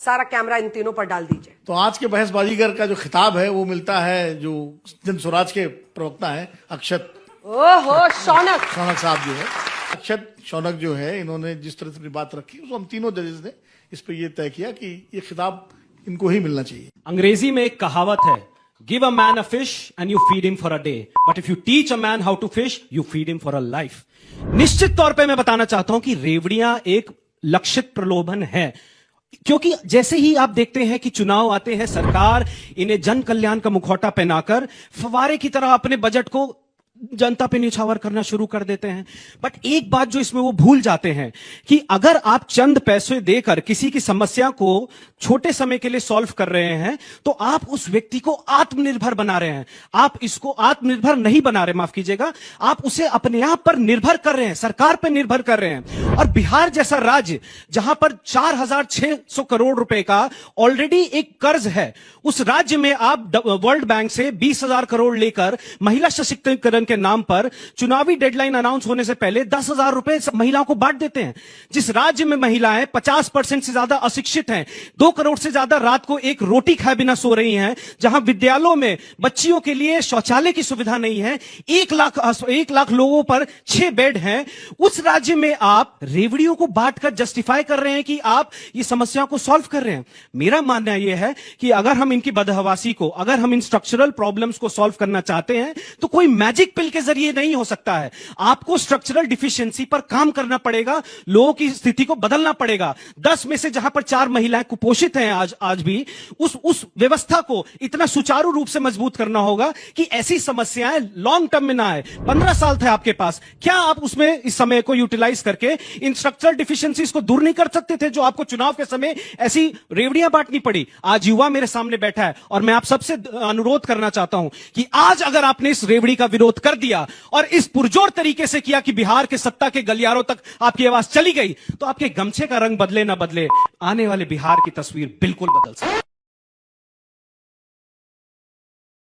सारा कैमरा इन तीनों पर डाल दीजिए। तो आज के बहस बाजीगर का जो खिताब है वो मिलता है जो जन स्वराज के प्रवक्ता है अक्षत ओहो शौनक साहब जो है, अक्षत शौनक जो है, इन्होंने जिस तरह से अपनी बात रखी उसको हम तीनों जजेस ने इस पे ये तय किया कि ये खिताब इनको ही मिलना चाहिए। अंग्रेजी में एक कहावत है, give a man a fish and you feed him for a day, but if you teach a man how to fish you feed him for a life. निश्चित तौर पे मैं बताना चाहता हूं कि रेवड़ियां एक लक्षित प्रलोभन है, क्योंकि जैसे ही आप देखते हैं कि चुनाव आते हैं, सरकार इन्हें जन कल्याण का मुखौटा पहनाकर फव्वारे की तरह अपने बजट को जनता पे न्यौछावर करना शुरू कर देते हैं। बट एक बात जो इसमें वो भूल जाते हैं कि अगर आप चंद पैसे देकर किसी की समस्या को छोटे समय के लिए सॉल्व कर रहे हैं तो आप उस व्यक्ति को आत्मनिर्भर बना रहे हैं। आप इसको आत्मनिर्भर नहीं बना रहे, माफ कीजिएगा, आप उसे अपने आप पर निर्भर कर रहे हैं, सरकार पर निर्भर कर रहे हैं। और बिहार जैसा राज्य जहां पर 4,600 करोड़ रुपए का ऑलरेडी एक कर्ज है, उस राज्य में आप वर्ल्ड बैंक से 20,000 करोड़ लेकर महिला सशक्तिकरण के नाम पर चुनावी डेडलाइन अनाउंस होने से पहले 10,000 रुपए महिलाओं को बांट देते हैं। जिस राज्य में महिलाएं 50% से ज्यादा अशिक्षित हैं, 2 करोड़ से ज्यादा रात को एक रोटी खाए बिना सो रही हैं, जहां विद्यालयों में बच्चियों के लिए शौचालय की सुविधा नहीं है, 1 लाख लोगों पर 6 बेड हैं, उस राज्य में आप रेवड़ियों को बांटकर जस्टिफाई कर रहे हैं कि आप ये समस्या को सॉल्व कर रहे हैं। मेरा मानना यह है कि अगर हम इनकी बदहवासी को, अगर हम इन स्ट्रक्चरल प्रॉब्लम्स को सॉल्व करना चाहते हैं तो कोई मैजिक पिल के जरिए नहीं हो सकता है। आपको स्ट्रक्चरल डिफिशियंसी पर काम करना पड़ेगा, लोगों की स्थिति को बदलना पड़ेगा। 10 में से जहां पर 4 महिलाएं कुपोषित हैं आज भी, उस व्यवस्था को इतना सुचारू रूप से मजबूत करना होगा कि ऐसी समस्याएं लॉन्ग टर्म में ना आए। 15 साल थे आपके पास, क्या आप उसमें इस समय को यूटिलाइज करके इन स्ट्रक्चरल डिफिशियंसीज को दूर नहीं कर सकते थे जो आपको चुनाव के समय ऐसी रेवड़ियां बांटनी पड़ी? आज युवा मेरे सामने बैठा है और मैं आप सबसे अनुरोध करना चाहता हूं कि आज अगर आपने इस रेवड़ी का विरोध कर दिया और इस पुरजोर तरीके से किया कि बिहार के सत्ता के गलियारों तक आपकी आवाज चली गई, तो आपके गमछे का रंग बदले ना बदले, आने वाले बिहार की तस्वीर बिल्कुल बदल सकती है।